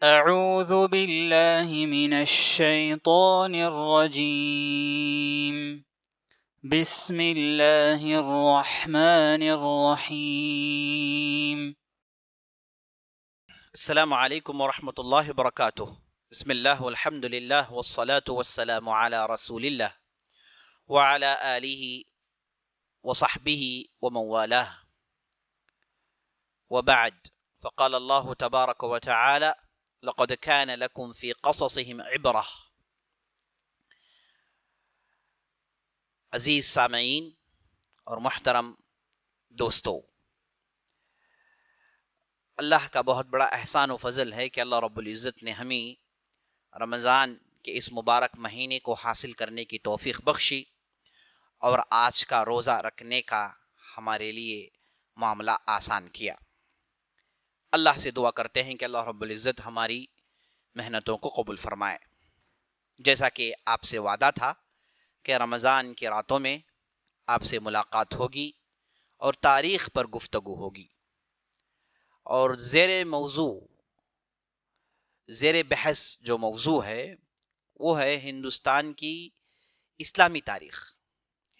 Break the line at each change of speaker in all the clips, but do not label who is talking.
أعوذ بالله من الشيطان الرجيم بسم الله الرحمن الرحيم
السلام علیکم ورحمۃ اللہ وبرکاتہ۔ بسم اللہ والحمد للہ والصلاة والسلام علی رسول اللہ وعلی آلہ وصحبہ ومن والاه وبعد، فقال اللہ تبارک وتعالی لقد كان لكم في قصصهم عبرہ۔ عزیز سامعین اور محترم دوستو، اللہ کا بہت بڑا احسان و فضل ہے کہ اللہ رب العزت نے ہمیں رمضان کے اس مبارک مہینے کو حاصل کرنے کی توفیق بخشی اور آج کا روزہ رکھنے کا ہمارے لیے معاملہ آسان کیا۔ اللہ سے دعا کرتے ہیں کہ اللہ رب العزت ہماری محنتوں کو قبول فرمائے۔ جیسا کہ آپ سے وعدہ تھا کہ رمضان کی راتوں میں آپ سے ملاقات ہوگی اور تاریخ پر گفتگو ہوگی، اور زیر بحث جو موضوع ہے وہ ہے ہندوستان کی اسلامی تاریخ۔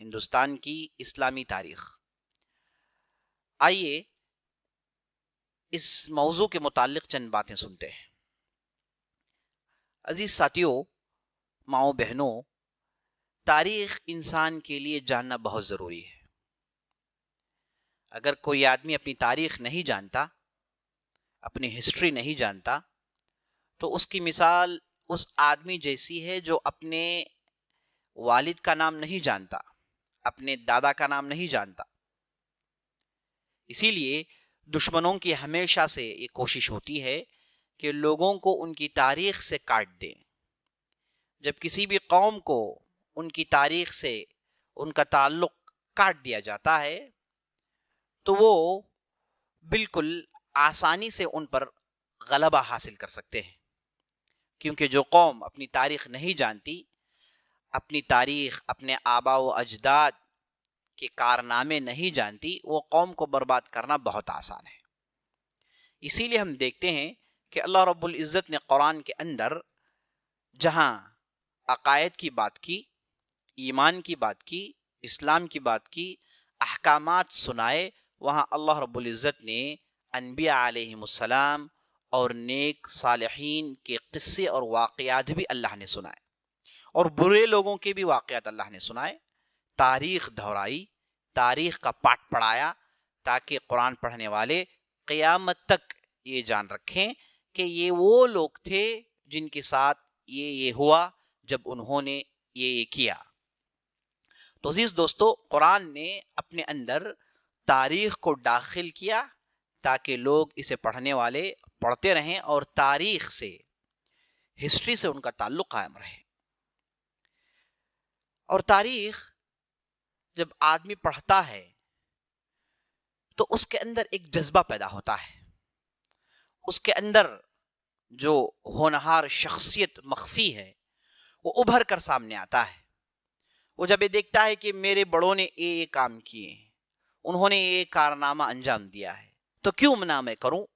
ہندوستان کی اسلامی تاریخ۔ آئیے اس موضوع کے متعلق چند باتیں سنتے ہیں۔ عزیز ساتھیوں، ماؤں بہنوں، تاریخ انسان کے لیے جاننا بہت ضروری ہے۔ اگر کوئی آدمی اپنی تاریخ نہیں جانتا، اپنی ہسٹری نہیں جانتا، تو اس کی مثال اس آدمی جیسی ہے جو اپنے والد کا نام نہیں جانتا، اپنے دادا کا نام نہیں جانتا۔ اسی لیے دشمنوں کی ہمیشہ سے یہ کوشش ہوتی ہے کہ لوگوں کو ان کی تاریخ سے کاٹ دیں۔ جب کسی بھی قوم کو ان کی تاریخ سے ان کا تعلق کاٹ دیا جاتا ہے تو وہ بالکل آسانی سے ان پر غلبہ حاصل کر سکتے ہیں، کیونکہ جو قوم اپنی تاریخ نہیں جانتی، اپنی تاریخ، اپنے آبا و اجداد کے کارنامے نہیں جانتی، وہ قوم کو برباد کرنا بہت آسان ہے۔ اسی لیے ہم دیکھتے ہیں کہ اللہ رب العزت نے قرآن کے اندر جہاں عقائد کی بات کی، ایمان کی بات کی، اسلام کی بات کی، احکامات سنائے، وہاں اللہ رب العزت نے انبیاء علیہم السلام اور نیک صالحین کے قصے اور واقعات بھی اللہ نے سنائے، اور برے لوگوں کے بھی واقعات اللہ نے سنائے۔ تاریخ دہرائی، تاریخ کا پاٹ پڑھایا، تاکہ قرآن پڑھنے والے قیامت تک یہ جان رکھیں کہ یہ وہ لوگ تھے جن کے ساتھ یہ ہوا جب انہوں نے یہ کیا۔ تو عزیز دوستو، قرآن نے اپنے اندر تاریخ کو داخل کیا تاکہ لوگ اسے پڑھنے والے پڑھتے رہیں اور تاریخ سے، ہسٹری سے ان کا تعلق قائم رہے۔ اور تاریخ جب آدمی پڑھتا ہے تو اس کے اندر ایک جذبہ پیدا ہوتا ہے، اس کے اندر جو ہونہار شخصیت مخفی ہے وہ ابھر کر سامنے آتا ہے۔ وہ جب یہ دیکھتا ہے کہ میرے بڑوں نے یہ کام کیے، انہوں نے یہ کارنامہ انجام دیا ہے، تو کیوں نہ میں کروں؟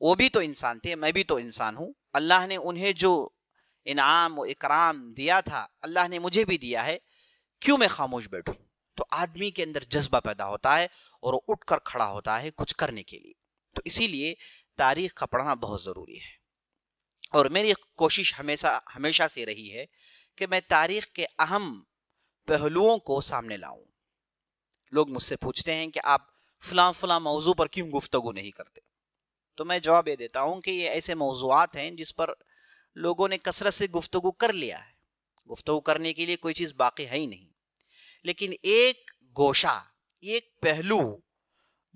وہ بھی تو انسان تھے، میں بھی تو انسان ہوں، اللہ نے انہیں جو انعام و اکرام دیا تھا اللہ نے مجھے بھی دیا ہے، کیوں میں خاموش بیٹھوں؟ تو آدمی کے اندر جذبہ پیدا ہوتا ہے اور وہ اٹھ کر کھڑا ہوتا ہے کچھ کرنے کے لیے۔ تو اسی لیے تاریخ کا پڑھنا بہت ضروری ہے، اور میری کوشش ہمیشہ سے رہی ہے کہ میں تاریخ کے اہم پہلوؤں کو سامنے لاؤں۔ لوگ مجھ سے پوچھتے ہیں کہ آپ فلاں موضوع پر کیوں گفتگو نہیں کرتے؟ تو میں جواب یہ دیتا ہوں کہ یہ ایسے موضوعات ہیں جس پر لوگوں نے کثرت سے گفتگو کر لیا ہے، گفتگو کرنے کے لیے کوئی چیز باقی ہے ہی نہیں، لیکن ایک گوشہ، ایک پہلو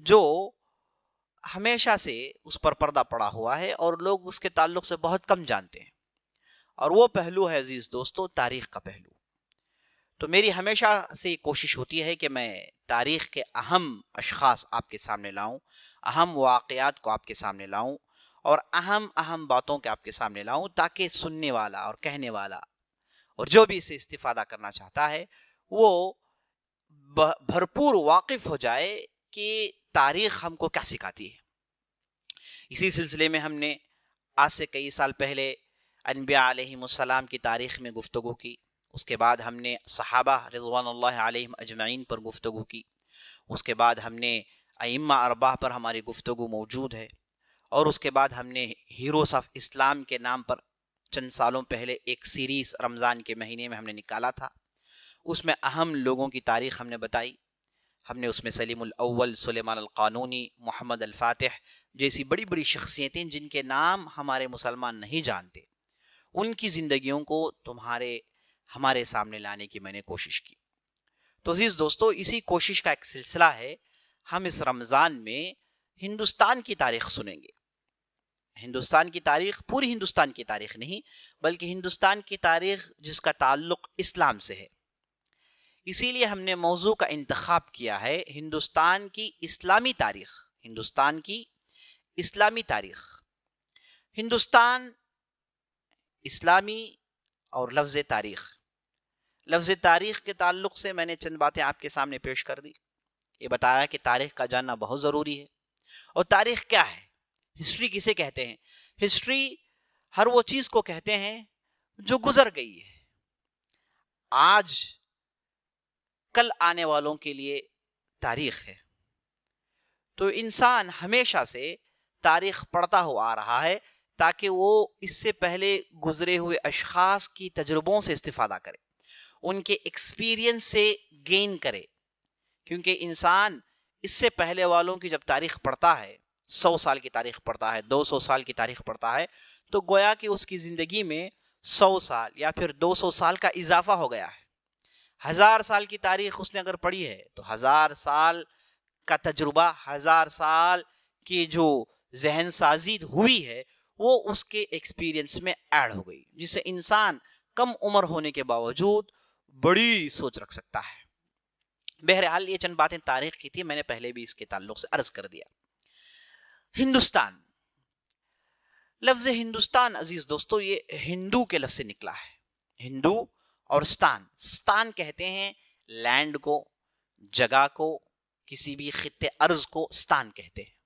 جو ہمیشہ سے اس پر پردہ پڑا ہوا ہے اور لوگ اس کے تعلق سے بہت کم جانتے ہیں، اور وہ پہلو ہے عزیز دوستو تاریخ کا پہلو۔ تو میری ہمیشہ سے کوشش ہوتی ہے کہ میں تاریخ کے اہم اشخاص آپ کے سامنے لاؤں، اہم واقعات کو آپ کے سامنے لاؤں، اور اہم باتوں کے آپ کے سامنے لاؤں، تاکہ سننے والا اور کہنے والا اور جو بھی اسے استفادہ کرنا چاہتا ہے وہ بھرپور واقف ہو جائے کہ تاریخ ہم کو کیا سکھاتی ہے۔ اسی سلسلے میں ہم نے آج سے کئی سال پہلے انبیاء علیہم کی تاریخ میں گفتگو کی، اس کے بعد ہم نے صحابہ رضوان اللہ علیہم اجمعین پر گفتگو کی، اس کے بعد ہم نے ائمہ اربعہ پر ہماری گفتگو موجود ہے، اور اس کے بعد ہم نے ہیروز آف اسلام کے نام پر چند سالوں پہلے ایک سیریز رمضان کے مہینے میں ہم نے نکالا تھا، اس میں اہم لوگوں کی تاریخ ہم نے بتائی۔ ہم نے اس میں سلیم الاول، سلیمان القانونی، محمد الفاتح جیسی بڑی بڑی شخصیتیں جن کے نام ہمارے مسلمان نہیں جانتے، ان کی زندگیوں کو ہمارے سامنے لانے کی میں نے کوشش کی۔ تو عزیز دوستو، اسی کوشش کا ایک سلسلہ ہے، ہم اس رمضان میں ہندوستان کی تاریخ سنیں گے۔ ہندوستان کی تاریخ، پوری ہندوستان کی تاریخ نہیں، بلکہ ہندوستان کی تاریخ جس کا تعلق اسلام سے ہے۔ اسی لیے ہم نے موضوع کا انتخاب کیا ہے ہندوستان کی اسلامی تاریخ۔ ہندوستان کی اسلامی تاریخ۔ ہندوستان، اسلامی اور لفظ تاریخ۔ لفظ تاریخ کے تعلق سے میں نے چند باتیں آپ کے سامنے پیش کر دی، یہ بتایا کہ تاریخ کا جاننا بہت ضروری ہے۔ اور تاریخ کیا ہے؟ ہسٹری کسے کہتے ہیں؟ ہسٹری ہر وہ چیز کو کہتے ہیں جو گزر گئی ہے، آج کل آنے والوں کے لیے تاریخ ہے۔ تو انسان ہمیشہ سے تاریخ پڑھتا ہوا آ رہا ہے تاکہ وہ اس سے پہلے گزرے ہوئے اشخاص کی تجربوں سے استفادہ کرے، ان کے ایکسپیرینس سے گین کرے، کیونکہ انسان اس سے پہلے والوں کی جب تاریخ پڑھتا ہے، 100 سال کی تاریخ پڑھتا ہے، 200 سال کی تاریخ پڑھتا ہے، تو گویا کہ اس کی زندگی میں 100 سال یا پھر 200 سال کا اضافہ ہو گیا ہے۔ 1000 سال کی تاریخ اس نے اگر پڑھی ہے تو 1000 سال کا تجربہ، 1000 سال کی جو ذہن سازی ہوئی ہے وہ اس کے ایکسپیرینس میں ایڈ ہو گئی، جس سے انسان کم عمر ہونے کے باوجود بڑی سوچ رکھ سکتا ہے۔ بہرحال یہ چند باتیں تاریخ کی تھی، میں نے پہلے بھی اس کے تعلق سے عرض کر دیا۔ ہندوستان، لفظ ہندوستان عزیز دوستو یہ ہندو کے لفظ سے نکلا ہے۔ ہندو اور ستان کہتے ہیں لینڈ کو، جگہ کو، کسی بھی خطے ارض کو ستان کہتے ہیں،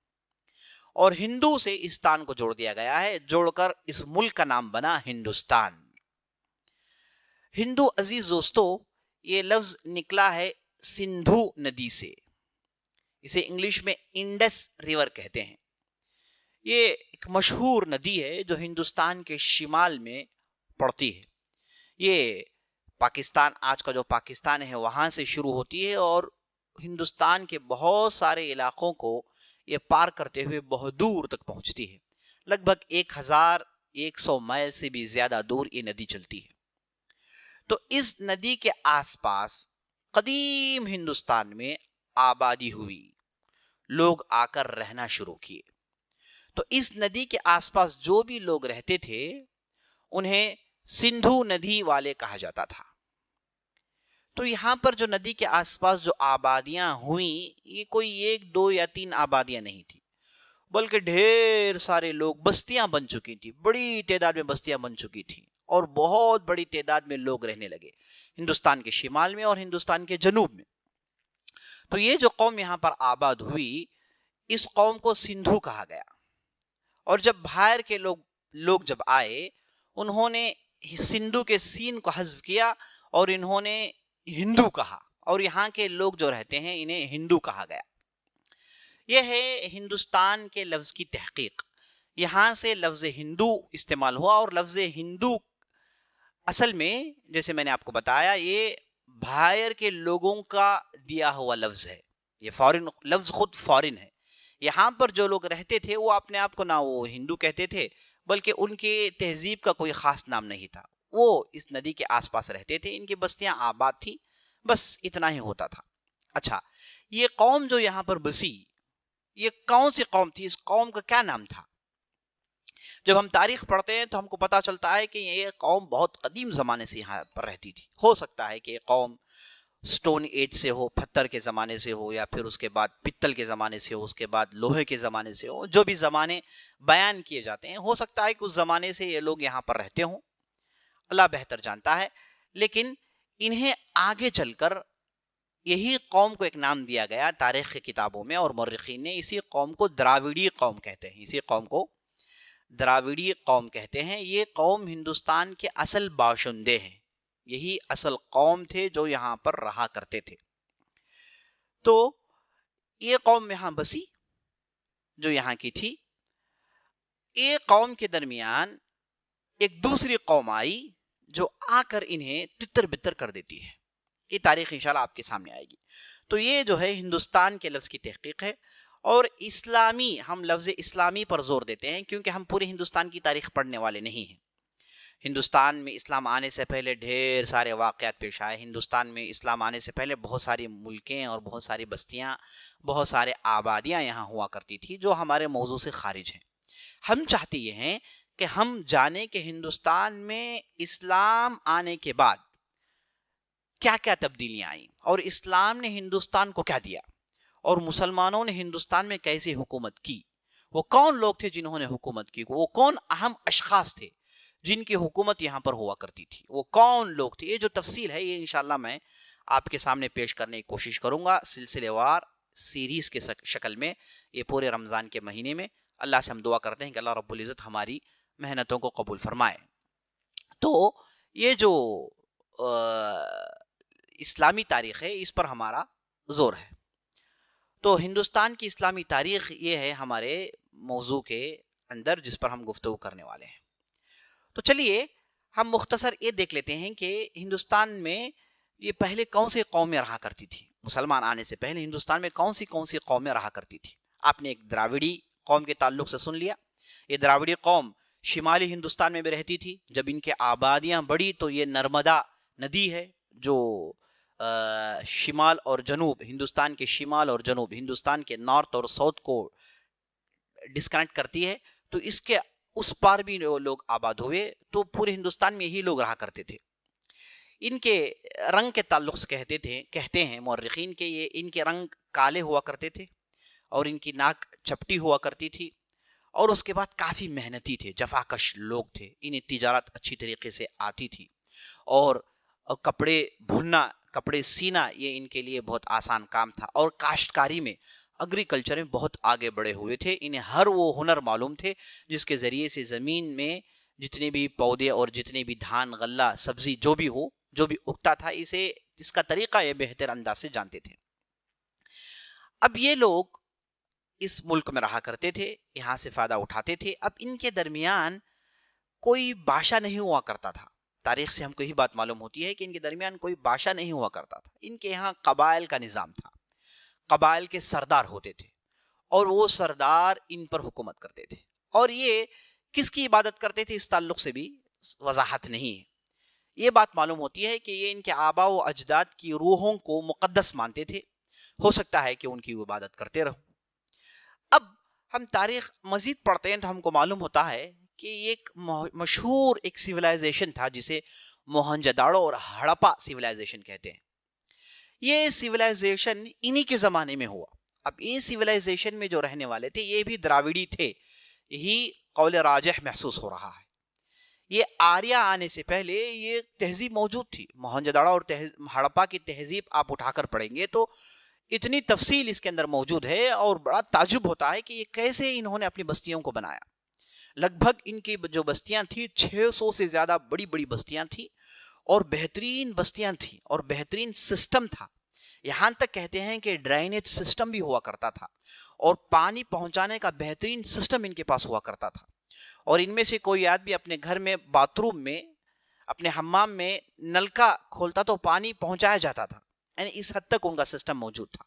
اور ہندو سے استان کو جوڑ دیا گیا ہے، جوڑ کر اس ملک کا نام بنا ہندوستان۔ ہندو عزیز دوستو یہ لفظ نکلا ہے سندھو ندی سے، اسے انگلش میں انڈس ریور کہتے ہیں۔ یہ ایک مشہور ندی ہے جو ہندوستان کے شمال میں پڑتی ہے۔ یہ پاکستان، آج کا جو پاکستان ہے وہاں سے شروع ہوتی ہے اور ہندوستان کے بہت سارے علاقوں کو یہ پار کرتے ہوئے بہت دور تک پہنچتی ہے۔ لگ بھگ 1100 میل سے بھی زیادہ دور یہ ندی چلتی ہے۔ تو اس ندی کے آس پاس قدیم ہندوستان میں آبادی ہوئی، لوگ آ کر رہنا شروع کیے۔ تو اس ندی کے آس پاس جو بھی لوگ رہتے تھے انہیں سندھو ندی والے کہا جاتا تھا۔ تو یہاں پر جو ندی کے آس پاس جو آبادیاں ہوئیں، یہ کوئی 1 2 یا 3 آبادیاں نہیں تھی، بلکہ ڈھیر سارے لوگ، بستیاں بن چکی تھی، بڑی تعداد میں بستیاں بن چکی تھی، اور بہت بڑی تعداد میں لوگ رہنے لگے ہندوستان کے شمال میں اور ہندوستان کے جنوب میں۔ تو یہ جو قوم یہاں پر آباد ہوئی، اس قوم کو سندھو کہا گیا۔ اور جب باہر کے لوگ جب آئے، انہوں نے سندھو کے سین کو حذف کیا اور انہوں نے ہندو کہا، اور یہاں کے لوگ جو رہتے ہیں انہیں ہندو کہا گیا۔ یہ ہے ہندوستان کے لفظ کی تحقیق۔ یہاں سے لفظ ہندو استعمال ہوا، اور لفظ ہندو اصل میں جیسے میں نے آپ کو بتایا یہ باہر کے لوگوں کا دیا ہوا لفظ ہے، یہ فارن لفظ، خود فارن ہے۔ یہاں پر جو لوگ رہتے تھے وہ اپنے آپ کو نہ وہ ہندو کہتے تھے، بلکہ ان کے تہذیب کا کوئی خاص نام نہیں تھا، وہ اس ندی کے آس پاس رہتے تھے، ان کی بستیاں آباد تھی، بس اتنا ہی ہوتا تھا۔ اچھا، یہ قوم جو یہاں پر بسی، یہ کون سی قوم تھی؟ اس قوم کا کیا نام تھا؟ جب ہم تاریخ پڑھتے ہیں تو ہم کو پتا چلتا ہے کہ یہ قوم بہت قدیم زمانے سے یہاں پر رہتی تھی۔ ہو سکتا ہے کہ یہ قوم سٹون ایج سے ہو، پتھر کے زمانے سے ہو، یا پھر اس کے بعد پتل کے زمانے سے ہو، اس کے بعد لوہے کے زمانے سے ہو، جو بھی زمانے بیان کیے جاتے ہیں، ہو سکتا ہے کہ اس زمانے سے یہ لوگ یہاں پر رہتے ہوں، اللہ بہتر جانتا ہے۔ لیکن انہیں آگے چل کر یہی قوم کو ایک نام دیا گیا تاریخ کی کتابوں میں، اور مورخین نے اسی قوم کو دراوڑی قوم کہتے ہیں، اسی قوم کو دراوڑی قوم کہتے ہیں. یہ قوم ہندوستان کے اصل باشندے ہیں، یہی اصل قوم تھے جو یہاں پر رہا کرتے تھے. تو یہ قوم یہاں بسی جو یہاں کی تھی. ایک قوم کے درمیان ایک دوسری قوم آئی جو آ کر انہیں تتر بتر کر دیتی ہے. یہ تاریخ انشاءاللہ آپ کے سامنے آئے گی. تو یہ جو ہے ہندوستان کے لفظ کی تحقیق ہے. اور اسلامی، ہم لفظ اسلامی پر زور دیتے ہیں کیونکہ ہم پورے ہندوستان کی تاریخ پڑھنے والے نہیں ہیں. ہندوستان میں اسلام آنے سے پہلے ڈھیر سارے واقعات پیش آئے. ہندوستان میں اسلام آنے سے پہلے بہت ساری ملکیں اور بہت ساری بستیاں، بہت سارے آبادیاں یہاں ہوا کرتی تھی جو ہمارے موضوع سے خارج ہیں. ہم چاہتے یہ ہیں کہ ہم جانیں کہ ہندوستان میں اسلام آنے کے بعد کیا کیا تبدیلیاں آئیں، اور اسلام نے ہندوستان کو کیا دیا، اور مسلمانوں نے ہندوستان میں کیسے حکومت کی. وہ کون لوگ تھے جنہوں نے حکومت کی، وہ کون اہم اشخاص تھے جن کی حکومت یہاں پر ہوا کرتی تھی، وہ کون لوگ تھے. یہ جو تفصیل ہے یہ انشاءاللہ میں آپ کے سامنے پیش کرنے کی کوشش کروں گا سلسلے وار سیریز کے شکل میں یہ پورے رمضان کے مہینے میں. اللہ سے ہم دعا کرتے ہیں کہ اللہ رب العزت ہماری محنتوں کو قبول فرمائے. تو یہ جو اسلامی تاریخ ہے اس پر ہمارا زور ہے. تو ہندوستان کی اسلامی تاریخ یہ ہے ہمارے موضوع کے اندر جس پر ہم گفتگو کرنے والے ہیں. تو چلیے ہم مختصر یہ دیکھ لیتے ہیں کہ ہندوستان میں یہ پہلے کون سی قومیں رہا کرتی تھی. مسلمان آنے سے پہلے ہندوستان میں کون سی قومیں رہا کرتی تھی. آپ نے ایک دراوڑی قوم کے تعلق سے سن لیا. یہ دراوڑی قوم شمالی ہندوستان میں بھی رہتی تھی. جب ان کے آبادیاں بڑھی تو یہ نرمدا ندی ہے جو شمال اور جنوب، ہندوستان کے شمال اور جنوب، ہندوستان کے نارتھ اور ساؤتھ کو ڈسکنیکٹ کرتی ہے. تو اس کے اس پار بھی لوگ آباد ہوئے. تو پورے ہندوستان میں یہی لوگ رہا کرتے تھے. ان کے رنگ کے تعلق سے کہتے ہیں مورخین کہ یہ ان کے رنگ کالے ہوا کرتے تھے اور ان کی ناک چپٹی ہوا کرتی تھی. اور اس کے بعد کافی محنتی تھے، جفاکش لوگ تھے. انہیں تجارت اچھی طریقے سے آتی تھی اور کپڑے بھوننا، کپڑے سینا یہ ان کے لیے بہت آسان کام تھا. اور کاشتکاری میں، ایگریکلچر میں بہت آگے بڑھے ہوئے تھے. انہیں ہر وہ ہنر معلوم تھے جس کے ذریعے سے زمین میں جتنے بھی پودے اور جتنے بھی دھان، غلہ، سبزی جو بھی اگتا تھا اس کا طریقہ یہ بہتر انداز سے جانتے تھے. اب یہ لوگ اس ملک میں رہا کرتے تھے، یہاں سے فائدہ اٹھاتے تھے. اب ان کے درمیان کوئی بادشاہ نہیں ہوا کرتا تھا. تاریخ سے ہم کو یہی بات معلوم ہوتی ہے کہ ان کے درمیان کوئی بادشاہ نہیں ہوا کرتا تھا. ان کے یہاں قبائل کا نظام تھا. قبائل کے سردار ہوتے تھے اور وہ سردار ان پر حکومت کرتے تھے. اور یہ کس کی عبادت کرتے تھے اس تعلق سے بھی وضاحت نہیں ہے. یہ بات معلوم ہوتی ہے کہ یہ ان کے آبا و اجداد کی روحوں کو مقدس مانتے تھے. ہو سکتا ہے کہ ان کی عبادت کرتے رہو. اب ہم تاریخ مزید پڑھتے ہیں تو ہم کو معلوم ہوتا ہے کہ یہ ایک مشہور ایک سیولائزیشن تھا جسے موہنجداڑو اور ہڑپا سیولائزیشن کہتے ہیں. یہ سیولائزیشن انہی کے زمانے میں ہوا. اب یہ سیولائزیشن میں جو رہنے والے تھے یہ بھی دراوڑی تھے، یہی قول راجح محسوس ہو رہا ہے. یہ آریہ آنے سے پہلے یہ تہذیب موجود تھی. موہنجداڑو اور ہڑپا کی تہذیب آپ اٹھا کر پڑھیں گے تو اتنی تفصیل اس کے اندر موجود ہے اور بڑا تعجب ہوتا ہے کہ یہ کیسے انہوں نے اپنی بستیوں کو بنایا. لگ بھگ ان کی جو بستیاں تھیں 600 سے زیادہ بڑی بڑی بستیاں تھیں اور بہترین بستیاں تھیں اور بہترین سسٹم تھا. یہاں تک کہتے ہیں کہ ڈرینیج سسٹم بھی ہوا کرتا تھا اور پانی پہنچانے کا بہترین سسٹم ان کے پاس ہوا کرتا تھا. اور ان میں سے کوئی آدمی اپنے گھر میں باتھ روم میں، اپنے حمام میں نلکا کھولتا تو پانی پہنچایا جاتا تھا. یعنی اس حد تک ان کا سسٹم موجود تھا.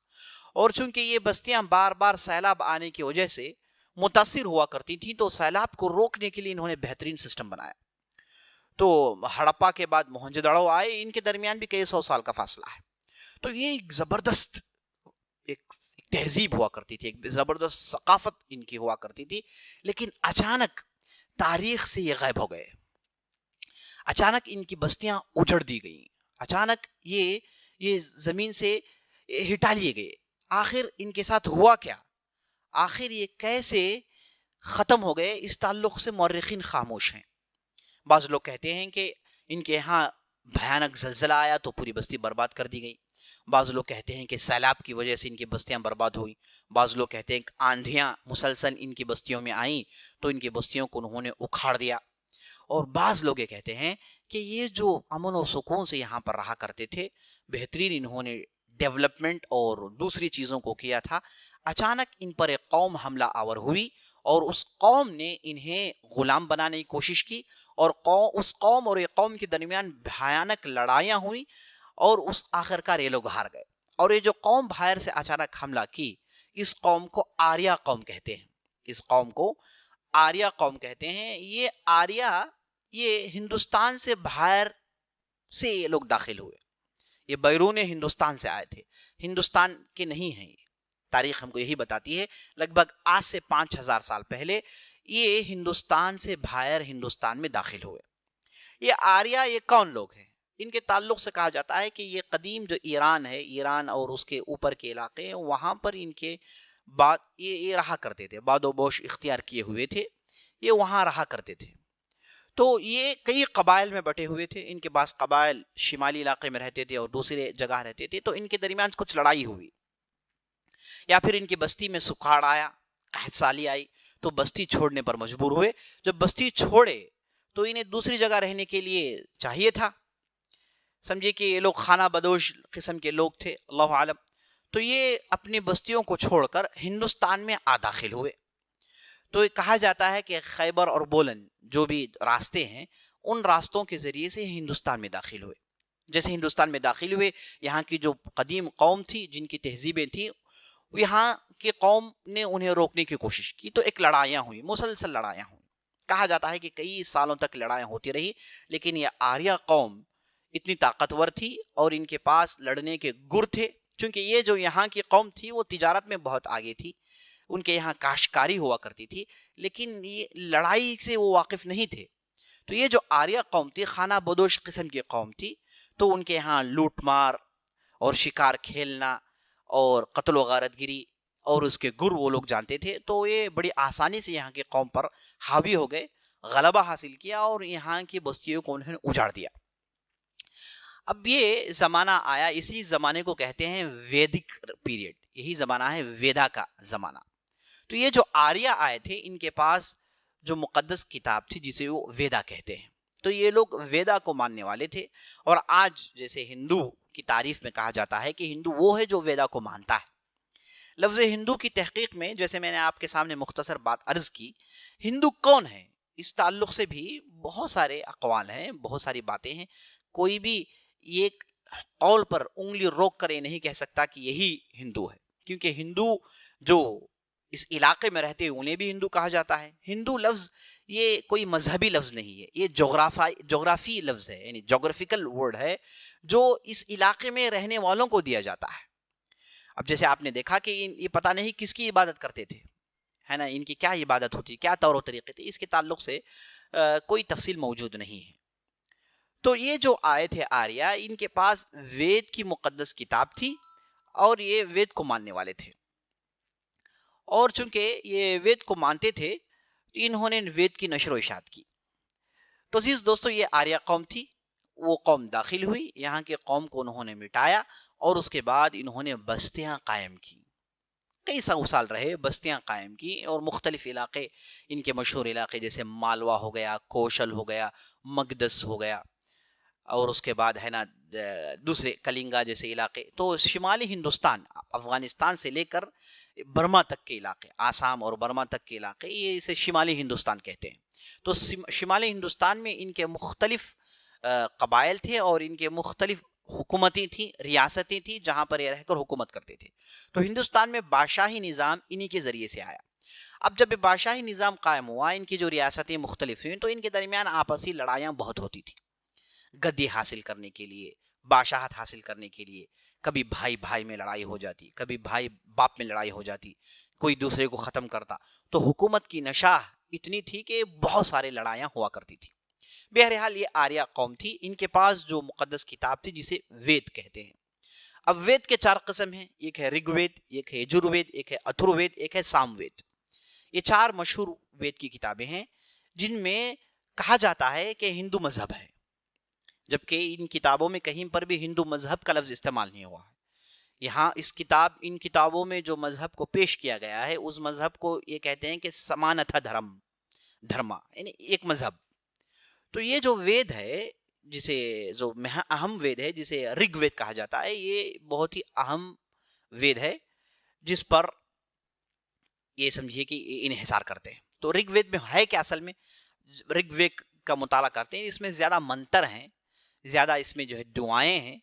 اور چونکہ یہ بستیاں بار بار سیلاب آنے کی وجہ سے متاثر ہوا کرتی تھیں تو سیلاب کو روکنے کے لیے انہوں نے بہترین سسٹم بنایا. تو ہڑپا کے بعد موہنجداڑو آئے، ان کے درمیان بھی کئی سو سال کا فاصلہ ہے. تو یہ ایک زبردست ایک تہذیب ہوا کرتی تھی، ایک زبردست ثقافت ان کی ہوا کرتی تھی. لیکن اچانک تاریخ سے یہ غائب ہو گئے. اچانک ان کی بستیاں اجڑ دی گئیں. اچانک یہ زمین سے ہٹا لیے گئے. آخر ان کے ساتھ ہوا کیا؟ آخر یہ کیسے ختم ہو گئے؟ اس تعلق سے مورخین خاموش ہیں. بعض لوگ کہتے ہیں کہ ان کے یہاں بھیانک زلزلہ آیا تو پوری بستی برباد کر دی گئی. بعض لوگ کہتے ہیں کہ سیلاب کی وجہ سے ان کی بستیاں برباد ہوئی، بعض لوگ کہتے ہیں کہ آندھیاں مسلسل ان کی بستیوں میں آئیں تو ان کی بستیوں کو انہوں نے اکھاڑ دیا، اور بعض لوگ یہ کہتے ہیں کہ یہ جو امن و سکون سے یہاں پر رہا کرتے تھے، بہترین انہوں نے ڈیولپمنٹ اور دوسری چیزوں کو کیا تھا، اچانک ان پر ایک قوم حملہ آور ہوئی اور اس قوم نے انہیں غلام بنانے کی کوشش کی، اور اس قوم اور ایک قوم کے درمیان بھیانک لڑائیاں ہوئی، اور اس آخرکار یہ لوگ ہار گئے۔ اور یہ جو قوم باہر سے اچانک حملہ کی، اس قوم کو آریہ قوم کہتے ہیں، اس قوم کو آریہ قوم کہتے ہیں۔ یہ آریہ یہ ہندوستان سے باہر سے یہ لوگ داخل ہوئے، یہ بیرون ہندوستان سے آئے تھے، ہندوستان کے نہیں ہیں۔ یہ تاریخ ہم کو یہی بتاتی ہے، لگ بھگ آج سے 5000 سال پہلے یہ ہندوستان سے باہر ہندوستان میں داخل ہوئے۔ یہ آریہ یہ کون لوگ ہیں؟ ان کے تعلق سے کہا جاتا ہے کہ یہ قدیم جو ایران ہے، ایران اور اس کے اوپر کے علاقے ہیں، وہاں پر ان کے بعد یہ رہا کرتے تھے، بعد و بوش اختیار کیے ہوئے تھے، یہ وہاں رہا کرتے تھے۔ تو یہ کئی قبائل میں بٹے ہوئے تھے، ان کے بعض قبائل شمالی علاقے میں رہتے تھے اور دوسرے جگہ رہتے تھے، تو ان کے درمیان کچھ لڑائی ہوئی، یا پھر ان کی بستی میں سکھاڑ آیا، قحط سالی آئی، تو بستی چھوڑنے پر مجبور ہوئے۔ جب بستی چھوڑے تو انہیں دوسری جگہ رہنے کے لیے چاہیے تھا، سمجھے کہ یہ لوگ خانہ بدوش قسم کے لوگ تھے، اللہ عالم، تو یہ اپنی بستیوں کو چھوڑ کر ہندوستان میں داخل ہوئے۔ تو یہ کہا جاتا ہے کہ خیبر اور بولن جو بھی راستے ہیں، ان راستوں کے ذریعے سے ہندوستان میں داخل ہوئے۔ جیسے ہندوستان میں داخل ہوئے، یہاں کی جو قدیم قوم تھی، جن کی تہذیبیں تھیں، یہاں کی قوم نے انہیں روکنے کی کوشش کی، تو ایک لڑائیاں ہوئی، مسلسل لڑائیاں ہوئی۔ کہا جاتا ہے کہ کئی سالوں تک لڑائیاں ہوتی رہی، لیکن یہ آریہ قوم اتنی طاقتور تھی اور ان کے پاس لڑنے کے گر تھے، چونکہ یہ جو یہاں کی قوم تھی وہ تجارت میں بہت آگے تھی، ان کے یہاں کاشتکاری ہوا کرتی تھی، لیکن یہ لڑائی سے وہ واقف نہیں تھے۔ تو یہ جو آریہ قوم تھی، خانہ بدوش قسم کی قوم تھی، تو ان کے یہاں لوٹ مار اور شکار کھیلنا اور قتل و غارت گری اور اس کے گر وہ لوگ جانتے تھے، تو یہ بڑی آسانی سے یہاں کی قوم پر حاوی ہو گئے، غلبہ حاصل کیا اور یہاں کی بستیوں کو انہوں نے اجاڑ دیا۔ اب یہ زمانہ آیا، اسی زمانے کو کہتے ہیں ویدک پیریڈ، یہی زمانہ ہے ویدا کا زمانہ۔ تو یہ جو آریہ آئے تھے، ان کے پاس جو مقدس کتاب تھی جسے وہ ویدا کہتے ہیں، تو یہ لوگ ویدا کو ماننے والے تھے، اور آج جیسے ہندو کی تعریف میں کہا جاتا ہے کہ ہندو وہ ہے جو ویدا کو مانتا ہے۔ لفظ ہندو کی تحقیق میں، جیسے میں نے آپ کے سامنے مختصر بات عرض کی، ہندو کون ہے، اس تعلق سے بھی بہت سارے اقوال ہیں، بہت ساری باتیں ہیں، کوئی بھی یہ قول پر انگلی روک کر یہ نہیں کہہ سکتا کہ یہی ہندو ہے، کیونکہ ہندو جو اس علاقے میں رہتے ہیں انہیں بھی ہندو کہا جاتا ہے۔ ہندو لفظ یہ کوئی مذہبی لفظ نہیں ہے، یہ جغرافی لفظ ہے، یعنی جغرافیکل ورڈ ہے جو اس علاقے میں رہنے والوں کو دیا جاتا ہے۔ اب جیسے آپ نے دیکھا کہ یہ پتہ نہیں کس کی عبادت کرتے تھے، ہے نا، ان کی کیا عبادت ہوتی، کیا طور و طریقے تھے، اس کے تعلق سے کوئی تفصیل موجود نہیں ہے۔ تو یہ جو آئے تھے آریہ، ان کے پاس وید کی مقدس کتاب تھی اور یہ وید کو ماننے والے تھے، اور چونکہ یہ وید کو مانتے تھے تو انہوں نے وید کی نشر و اشاعت کی۔ تو عزیز دوستو، یہ آریہ قوم تھی، وہ قوم داخل ہوئی، یہاں کے قوم کو انہوں نے مٹایا، اور اس کے بعد انہوں نے بستیاں قائم کی، کئی سو سال رہے، بستیاں قائم کی، اور مختلف علاقے ان کے مشہور علاقے جیسے مالوا ہو گیا، کوشل ہو گیا، مگدس ہو گیا، اور اس کے بعد ہے نا دوسرے کلنگا جیسے علاقے، تو شمالی ہندوستان، افغانستان سے لے کر برما تک کے علاقے، آسام اور برما تک کے علاقے، یہ اسے شمالی ہندوستان کہتے ہیں۔ تو شمالی ہندوستان میں ان کے مختلف قبائل تھے اور ان کے مختلف حکومتیں تھیں، ریاستیں تھیں جہاں پر یہ رہ کر حکومت کرتے تھے۔ تو ہندوستان میں بادشاہی نظام انہی کے ذریعے سے آیا۔ اب جب بادشاہی نظام قائم ہوا، ان کی جو ریاستیں مختلف ہوئیں، تو ان کے درمیان آپسی لڑائیاں بہت ہوتی تھیں، گدی حاصل کرنے کے لیے، بادشاہت حاصل کرنے کے لیے، کبھی بھائی بھائی میں لڑائی ہو جاتی، کبھی بھائی باپ میں لڑائی ہو جاتی، کوئی دوسرے کو ختم کرتا، تو حکومت کی نشاہ اتنی تھی کہ بہت سارے لڑائیاں ہوا کرتی تھی۔ بہرحال یہ آریہ قوم تھی، ان کے پاس جو مقدس کتاب تھی جسے وید کہتے ہیں۔ اب وید کے 4 قسم ہیں، ایک ہے رگ وید، ایک ہے یجر وید، ایک ہے اتھر وید، ایک ہے سام وید۔ یہ 4 مشہور وید کی کتابیں ہیں جن میں کہا جاتا ہے کہ ہندو مذہب ہے، جبکہ ان کتابوں میں کہیں پر بھی ہندو مذہب کا لفظ استعمال نہیں ہوا ہے۔ یہاں ان کتابوں میں جو مذہب کو پیش کیا گیا ہے اس مذہب کو یہ کہتے ہیں کہ سمانتھا دھرما، یعنی ایک مذہب. تو یہ جو وید ہے، جسے جو اہم وید ہے، جسے رگ وید کہا جاتا ہے، یہ بہت ہی اہم وید ہے جس پر یہ سمجھیے کہ انحصار کرتے ہیں. تو رگ وید میں ہے کیا؟ اصل میں رگ وید کا مطالعہ کرتے ہیں، اس میں زیادہ منتر ہیں، زیادہ اس میں جو ہے دعائیں ہیں،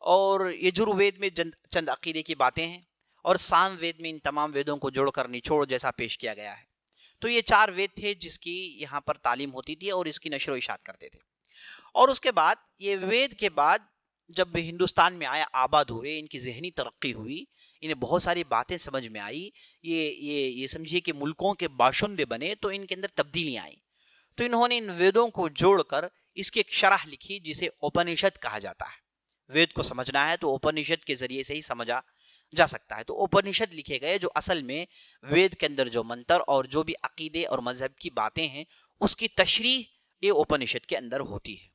اور یجروید میں چند عقیدے کی باتیں ہیں، اور سام وید میں ان تمام ویدوں کو جوڑ کر نچوڑ جیسا پیش کیا گیا ہے. تو یہ 4 وید تھے جس کی یہاں پر تعلیم ہوتی تھی اور اس کی نشر و اشاعت کرتے تھے. اور اس کے بعد یہ وید کے بعد جب ہندوستان میں آیا، آباد ہوئے، ان کی ذہنی ترقی ہوئی، انہیں بہت ساری باتیں سمجھ میں آئی، یہ سمجھیے کہ ملکوں کے باشندے بنے، تو ان کے اندر تبدیلیاں آئیں. تو انہوں نے ان ویدوں کو جوڑ کر اس کی ایک شرح لکھی جسے اپنشد کہا جاتا ہے. وید کو سمجھنا ہے تو اپنشد کے ذریعے سے ہی سمجھا جا سکتا ہے. تو اپنشد لکھے گئے جو اصل میں وید کے اندر جو منتر اور جو بھی عقیدے اور مذہب کی باتیں ہیں اس کی تشریح یہ اپنشد کے اندر ہوتی ہے.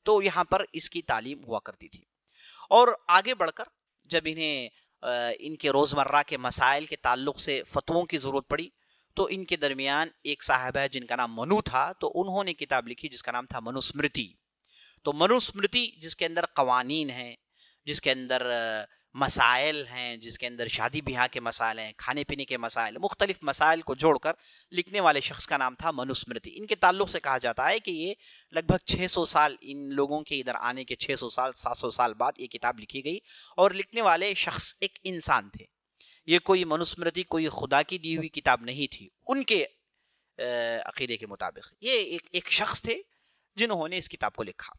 تو یہاں پر اس کی تعلیم ہوا کرتی تھی. اور آگے بڑھ کر جب انہیں ان کے روزمرہ کے مسائل کے تعلق سے فتووں کی ضرورت پڑی تو ان کے درمیان ایک صاحب ہے جن کا نام منو تھا، تو انہوں نے کتاب لکھی جس کا نام تھا منوسمرتی. تو منوسمرتی جس کے اندر قوانین ہیں، جس کے اندر مسائل ہیں، جس کے اندر شادی بیاہ کے مسائل ہیں، کھانے پینے کے مسائل، مختلف مسائل کو جوڑ کر لکھنے والے شخص کا نام تھا منوسمرتی. ان کے تعلق سے کہا جاتا ہے کہ یہ لگ بھگ 600 سال، ان لوگوں کے ادھر آنے کے 600 سال 700 سال بعد یہ کتاب لکھی گئی. اور لکھنے والے شخص ایک انسان تھے. یہ کوئی منوسمرتی کوئی خدا کی دی ہوئی کتاب نہیں تھی. ان کے عقیدے کے مطابق یہ ایک شخص تھے جنہوں نے اس کتاب کو لکھا.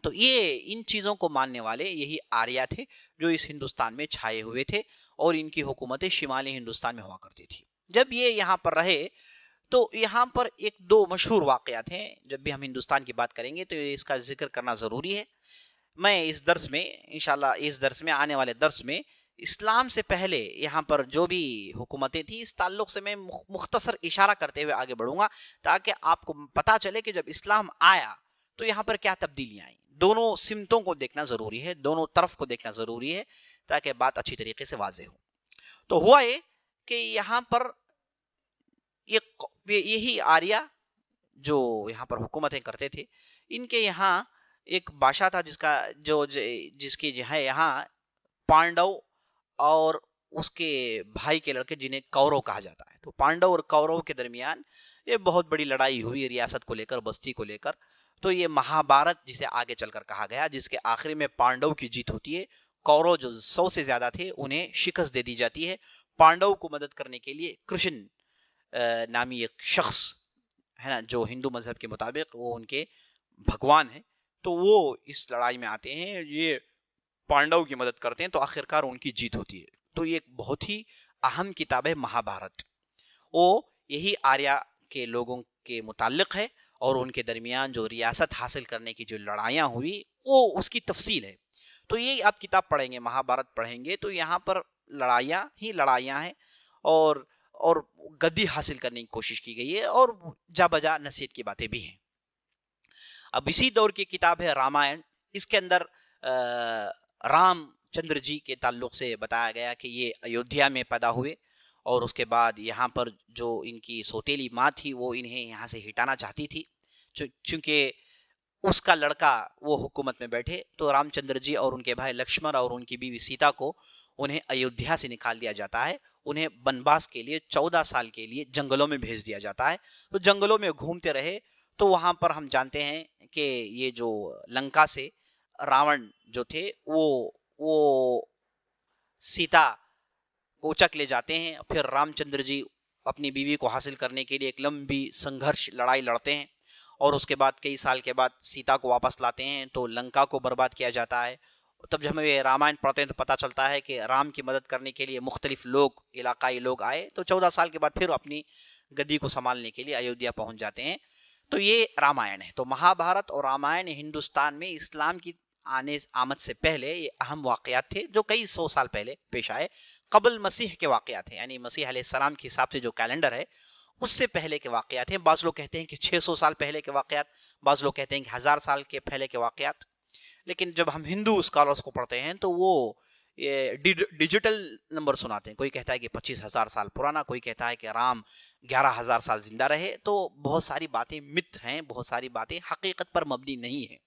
تو یہ ان چیزوں کو ماننے والے یہی آریہ تھے جو اس ہندوستان میں چھائے ہوئے تھے، اور ان کی حکومتیں شمالی ہندوستان میں ہوا کرتی تھی. جب یہ یہاں پر رہے تو یہاں پر ایک دو مشہور واقعات ہیں. جب بھی ہم ہندوستان کی بات کریں گے تو اس کا ذکر کرنا ضروری ہے. میں اس درس میں انشاءاللہ اس درس میں آنے والے درس میں اسلام سے پہلے یہاں پر جو بھی حکومتیں تھیں اس تعلق سے میں مختصر اشارہ کرتے ہوئے آگے بڑھوں گا تاکہ آپ کو پتا چلے کہ جب اسلام آیا تو یہاں پر کیا تبدیلیاں آئیں. دونوں سمتوں کو دیکھنا ضروری ہے، دونوں طرف کو دیکھنا ضروری ہے تاکہ بات اچھی طریقے سے واضح ہو. تو ہوا یہ کہ یہاں پر یہی آریہ جو یہاں پر حکومتیں کرتے تھے، ان کے یہاں ایک بادشاہ تھا جس کی جو ہے یہاں پانڈو اور اس کے بھائی کے لڑکے جنہیں کورو کہا جاتا ہے. تو پانڈو اور کورو کے درمیان یہ بہت بڑی لڑائی ہوئی ریاست کو لے کر، بستی کو لے کر. تو یہ مہابھارت جسے آگے چل کر کہا گیا، جس کے آخری میں پانڈو کی جیت ہوتی ہے. کورو جو 100 سے زیادہ تھے انہیں شکست دے دی جاتی ہے. پانڈو کو مدد کرنے کے لیے کرشن نامی ایک شخص ہے نا، جو ہندو مذہب کے مطابق وہ ان کے بھگوان ہیں، تو وہ اس لڑائی میں آتے ہیں، یہ پانڈو کی مدد کرتے ہیں، تو آخرکار ان کی جیت ہوتی ہے. تو یہ ایک بہت ہی اہم کتاب ہے مہابھارت. وہ یہی آریہ کے لوگوں کے متعلق ہے اور ان کے درمیان جو ریاست حاصل کرنے کی جو لڑائیاں ہوئی وہ اس کی تفصیل ہے. تو یہ آپ کتاب پڑھیں گے، مہابھارت پڑھیں گے تو یہاں پر لڑائیاں ہی لڑائیاں ہیں اور گدی حاصل کرنے کی کوشش کی گئی ہے اور جا بجا نصیحت کی باتیں بھی ہیں. اب اسی دور کی کتاب ہے رامائن. اس کے اندر رام چندر جی کے تعلق سے بتایا گیا کہ یہ ایودھیا میں پیدا ہوئے اور اس کے بعد یہاں پر جو ان کی سوتیلی ماں تھی وہ انہیں یہاں سے ہٹانا چاہتی تھی، چونکہ اس کا لڑکا وہ حکومت میں بیٹھے. تو رام چندر جی اور ان کے بھائی لکشمن اور ان کی بیوی سیتا کو انہیں ایودھیا سے نکال دیا جاتا ہے. انہیں بنواس کے لیے 14 سال کے لیے جنگلوں میں بھیج دیا جاتا ہے. تو جنگلوں میں گھومتے رہے. تو وہاں پر ہم جانتے ہیں کہ یہ جو لنکا سے راون جو تھے وہ سیتا کو چک لے جاتے ہیں. پھر رام چندر جی اپنی بیوی کو حاصل کرنے کے لیے ایک لمبی سنگھرش لڑائی لڑتے ہیں اور اس کے بعد کئی سال کے بعد سیتا کو واپس لاتے ہیں. تو لنکا کو برباد کیا جاتا ہے. تب جب ہمیں رامائن پڑھتے ہیں تو پتہ چلتا ہے کہ رام کی مدد کرنے کے لیے مختلف لوگ، علاقائی لوگ آئے. تو 14 سال کے بعد پھر اپنی گدی کو سنبھالنے کے لیے ایودھیا پہنچ جاتے ہیں. تو یہ رامائن ہے. تو مہابھارت اور رامائن ہندوستان میں اسلام کی آمد سے پہلے یہ اہم واقعات تھے جو کئی 100 سال پہلے پیش آئے. قبل مسیح کے واقعات ہیں، یعنی مسیح علیہ السلام کے حساب سے جو کیلنڈر ہے اس سے پہلے کے واقعات ہیں. بعض لوگ کہتے ہیں کہ 600 سال پہلے کے واقعات، بعض لوگ کہتے ہیں کہ 1000 سال کے پہلے کے واقعات. لیکن جب ہم ہندو اسکالرز کو پڑھتے ہیں تو وہ یہ ڈیجیٹل نمبر سناتے ہیں. کوئی کہتا ہے کہ 25,000 سال پرانا, کوئی کہتا ہے کہ رام 11,000 سال زندہ رہے. تو بہت ساری باتیں مت ہیں, بہت ساری باتیں حقیقت پر مبنی نہیں ہیں.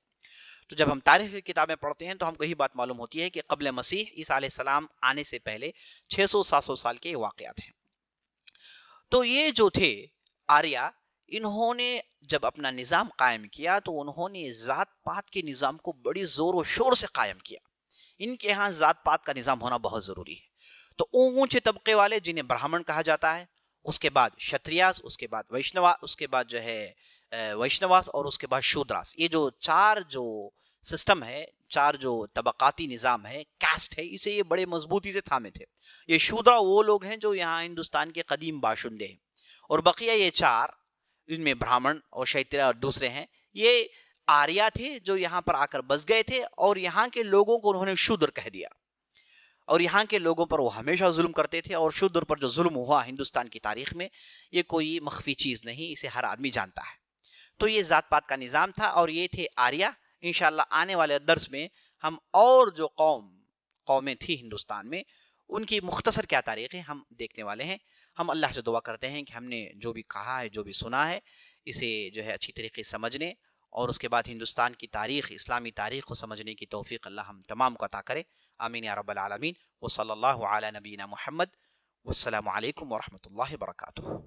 تو جب ہم تاریخ کی کتابیں پڑھتے ہیں تو ہم کو یہی بات معلوم ہوتی ہے کہ قبل مسیح عیسیٰ علیہ السلام آنے سے پہلے 600-700 سال کے واقعات ہیں. تو یہ جو تھے آریہ, انہوں نے جب اپنا نظام قائم کیا تو انہوں نے ذات پات کے نظام کو بڑی زور و شور سے قائم کیا. ان کے ہاں ذات پات کا نظام ہونا بہت ضروری ہے. تو اونچے طبقے والے جنہیں برہمن کہا جاتا ہے, اس کے بعد شتریاس, اس کے بعد ویشنوا, اس کے بعد جو ہے ویشنواس, اور اس کے بعد شودراس. یہ جو چار جو سسٹم ہے, چار جو طبقاتی نظام ہے, کاسٹ ہے, اسے یہ بڑے مضبوطی سے تھامے تھے. یہ شودرا وہ لوگ ہیں جو یہاں ہندوستان کے قدیم باشندے ہیں, اور بقیہ یہ چار, ان میں برہمن اور شیتریہ اور دوسرے ہیں, یہ آریہ تھے جو یہاں پر آ کر بس گئے تھے, اور یہاں کے لوگوں کو انہوں نے شودر کہہ دیا, اور یہاں کے لوگوں پر وہ ہمیشہ ظلم کرتے تھے. اور شودر پر جو ظلم ہوا ہندوستان کی تاریخ میں, یہ کوئی مخفی چیز نہیں, اسے ہر آدمی جانتا ہے. تو یہ ذات پات کا نظام تھا, اور یہ تھے آریہ. انشاءاللہ آنے والے درس میں ہم اور جو قومیں تھی ہندوستان میں, ان کی مختصر کیا تاریخیں ہم دیکھنے والے ہیں. ہم اللہ سے دعا کرتے ہیں کہ ہم نے جو بھی کہا ہے, جو بھی سنا ہے, اسے جو ہے اچھی طریقے سے سمجھنے, اور اس کے بعد ہندوستان کی تاریخ, اسلامی تاریخ کو سمجھنے کی توفیق اللہ ہم تمام کو عطا کرے. آمین یا رب العالمین. وصلی اللہ علی نبینا محمد. والسلام علیکم ورحمۃ اللہ وبرکاتہ.